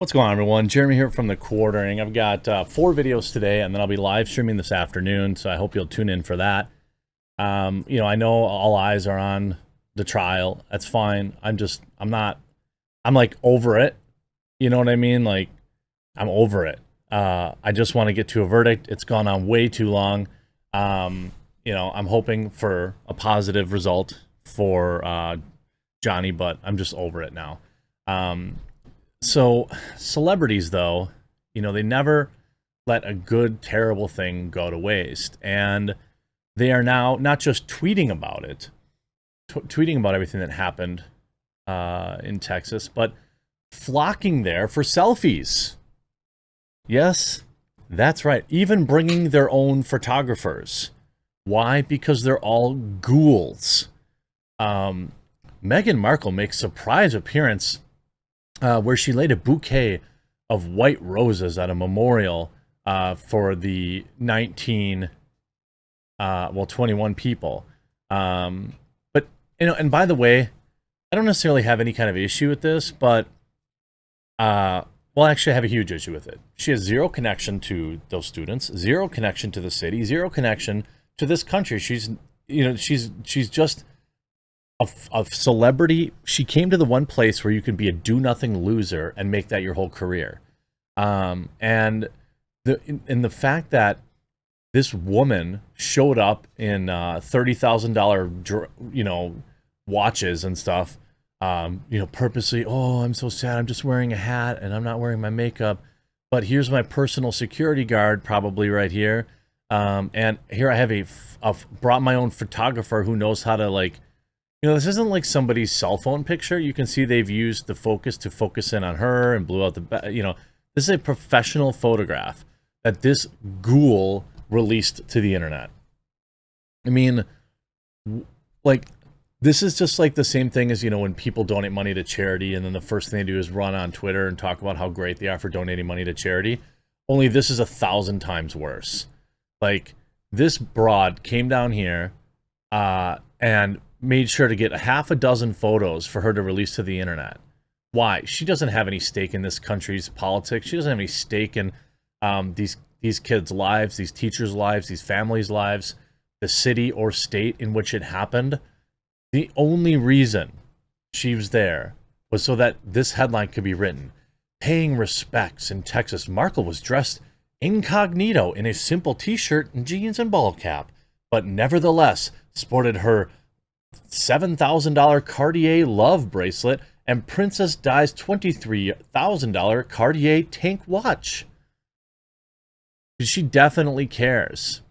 What's going on, everyone? Jeremy here from the Quartering. I've got 4 videos today, and then I'll be live streaming this afternoon, so I hope you'll tune in for that. I know all eyes are on the trial. That's fine. I'm like over it. You know what I mean? Like, I'm over it. I just want to get to a verdict. It's gone on way too long. I'm hoping for a positive result for Johnny, but I'm just over it now. So celebrities, though, they never let a good, terrible thing go to waste. And they are now not just tweeting about it, tweeting about everything that happened in Texas, but flocking there for selfies. Yes, that's right. Even bringing their own photographers. Why? Because they're all ghouls. Meghan Markle makes a surprise appearance where she laid a bouquet of white roses at a memorial for the 21 people. But, and by the way, I don't necessarily have any kind of issue with this, but, actually I have a huge issue with it. She has zero connection to those students, zero connection to the city, zero connection to this country. She's just a celebrity. She came to the one place where you could be a do-nothing loser and make that your whole career. And the fact that this woman showed up in $30,000, watches and stuff, purposely, oh, I'm so sad, I'm just wearing a hat and I'm not wearing my makeup, but here's my personal security guard probably right here. And here I have brought my own photographer who knows how to, this isn't like somebody's cell phone picture. You can see they've used the focus to focus in on her and blew out this is a professional photograph that this ghoul released to the internet. I mean, this is just like the same thing as, when people donate money to charity and then the first thing they do is run on Twitter and talk about how great they are for donating money to charity. Only this is 1,000 times worse. This broad came down here and made sure to get a half a dozen photos for her to release to the internet. Why? She doesn't have any stake in this country's politics. She doesn't have any stake in these kids' lives, these teachers' lives, these families' lives, the city or state in which it happened. The only reason she was there was so that this headline could be written. Paying respects in Texas. Markle was dressed incognito in a simple t-shirt and jeans and ball cap, but nevertheless sported her $7,000 Cartier love bracelet and Princess Di's $23,000 Cartier tank watch. She definitely cares.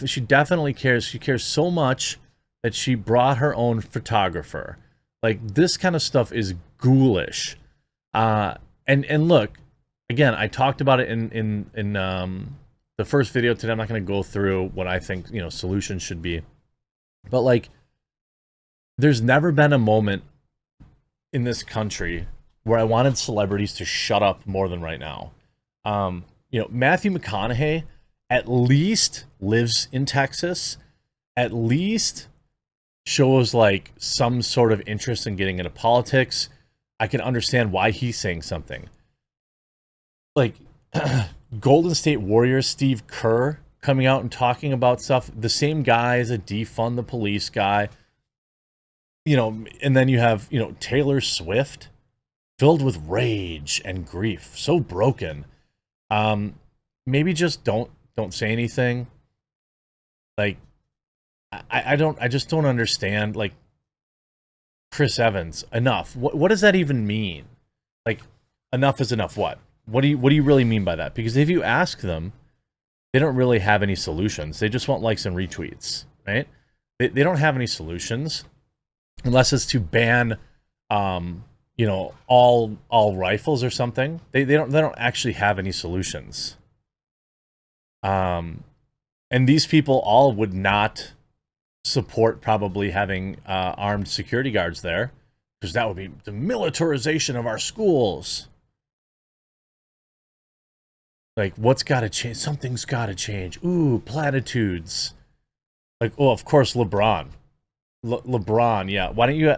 She definitely cares. She cares so much that she brought her own photographer. This kind of stuff is ghoulish. And look, again, I talked about it in the first video today. I'm not going to go through what I think, solutions should be. But there's never been a moment in this country where I wanted celebrities to shut up more than right now. Matthew McConaughey at least lives in Texas, at least shows some sort of interest in getting into politics. I can understand why he's saying something. Golden State Warriors Steve Kerr coming out and talking about stuff. The same guy as a defund the police guy. And then you have, Taylor Swift filled with rage and grief, so broken. Maybe just don't say anything. I just don't understand. Chris Evans, enough. What does that even mean? Enough is enough. What do you really mean by that? Because if you ask them, they don't really have any solutions. They just want likes and retweets, right? They don't have any solutions unless it's to ban, all rifles or something. They don't actually have any solutions. And these people all would not support probably having armed security guards there, because that would be the militarization of our schools. What's got to change? Something's got to change. Ooh, platitudes. Of course, LeBron. LeBron, yeah. Why don't you,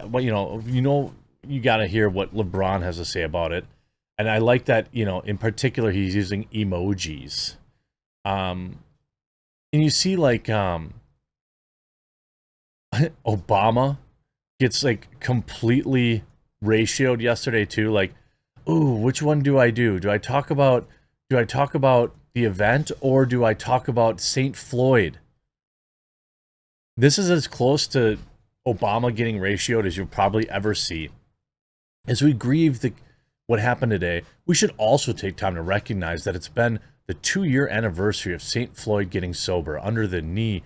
you got to hear what LeBron has to say about it. And I like that, you know, in particular, he's using emojis. Um, and you see, like, Obama gets, like, completely ratioed yesterday, too. Like, ooh, which one do I do? Do I talk about the event, or do I talk about St. Floyd? This is as close to Obama getting ratioed as you'll probably ever see. As we grieve what happened today, we should also take time to recognize that it's been the 2-year anniversary of St. Floyd getting sober under the knee.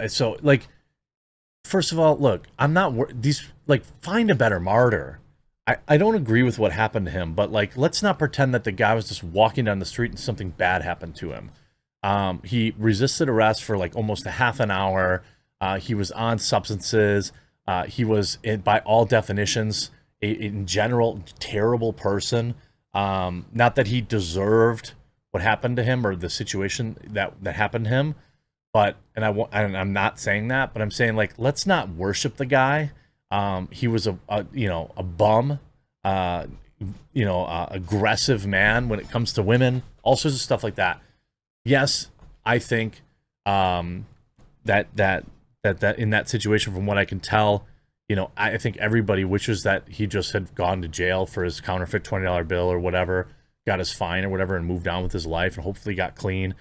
So, like, first of all, look, I'm not these, like, find a better martyr. I don't agree with what happened to him, but, like, let's not pretend that the guy was just walking down the street and something bad happened to him. He resisted arrest for, like, almost a half an hour. He was on substances. He was, by all definitions, in general, terrible person. Not that he deserved what happened to him or the situation that happened to him, but and I'm not saying that, but I'm saying, like, let's not worship the guy. He was a bum, aggressive man when it comes to women, all sorts of stuff like that. Yes, I think that in that situation, from what I can tell, you know, I think everybody wishes that he just had gone to jail for his counterfeit $20 bill or whatever, got his fine or whatever, and moved on with his life and hopefully got clean.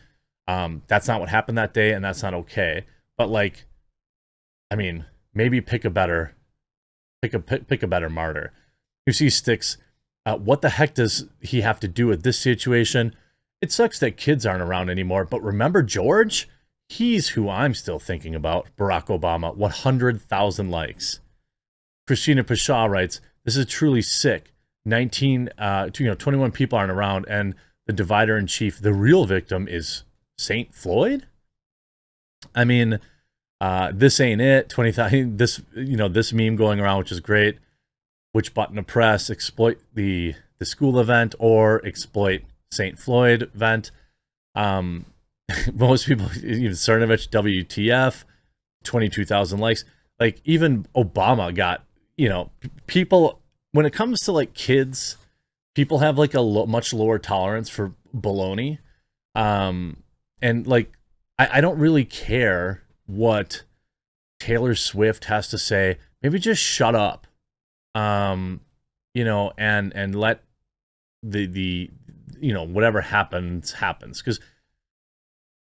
That's not what happened that day, and that's not okay. But, like, I mean, maybe pick a better martyr. You see Sticks. What the heck does he have to do with this situation? It sucks that kids aren't around anymore, but remember George? He's who I'm still thinking about. Barack Obama, 100,000 likes. Christina Pashaw writes, "This is truly sick. 21 people aren't around, and the divider in chief, the real victim, is St. Floyd." I mean, this ain't it. 20,000. This meme going around, which is great. Which button to press? Exploit the school event or exploit St. Floyd event? Most people, even Cernovich, WTF, 22,000 likes. Like, even Obama got, people, when it comes to, like, kids, people have, like, a much lower tolerance for baloney. And, like, I don't really care what Taylor Swift has to say. Maybe just shut up. And let the whatever happens. Because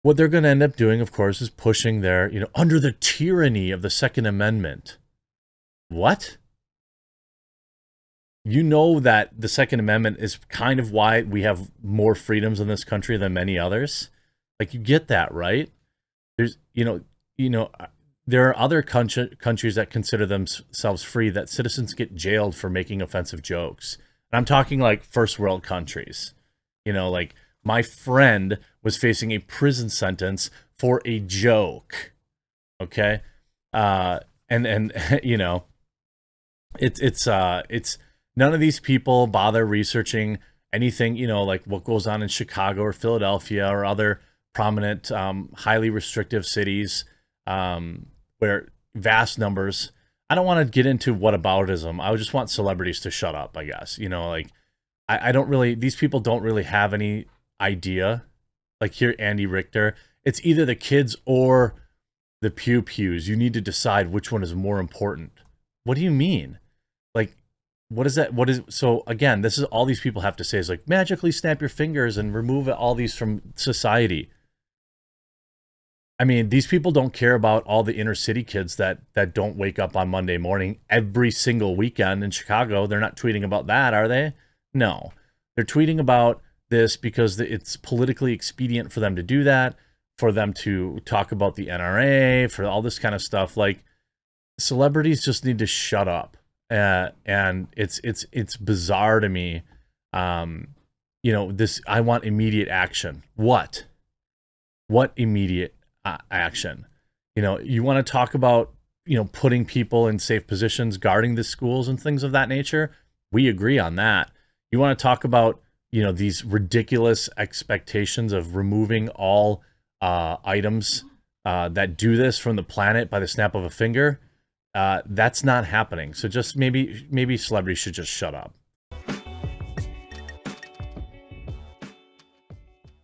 what they're going to end up doing, of course, is pushing their, under the tyranny of the Second Amendment. What? You know that the Second Amendment is kind of why we have more freedoms in this country than many others. Like, you get that, right? There's, there are other countries that consider themselves free that citizens get jailed for making offensive jokes. And I'm talking, like, first world countries. Like, my friend was facing a prison sentence for a joke. Okay? And it's none of these people bother researching anything, like what goes on in Chicago or Philadelphia or other prominent, highly restrictive cities, where vast numbers. I don't want to get into whataboutism. I just want celebrities to shut up, I guess. Like, I don't really, these people don't really have any idea. Like, here, Andy Richter, it's either the kids or the pews. You need to decide which one is more important. What do you mean? Like, what is that? So again, this is all these people have to say is, like, magically snap your fingers and remove all these from society. I mean, these people don't care about all the inner city kids that don't wake up on Monday morning every single weekend in Chicago. They're not tweeting about that, are they? No. They're tweeting about this because it's politically expedient for them to do that, for them to talk about the NRA, for all this kind of stuff. Like, celebrities just need to shut up. And it's bizarre to me. This, I want immediate action. What immediate action? You want to talk about, putting people in safe positions, guarding the schools and things of that nature. We agree on that. You want to talk about, these ridiculous expectations of removing all items that do this from the planet by the snap of a finger. That's not happening. So just maybe celebrities should just shut up.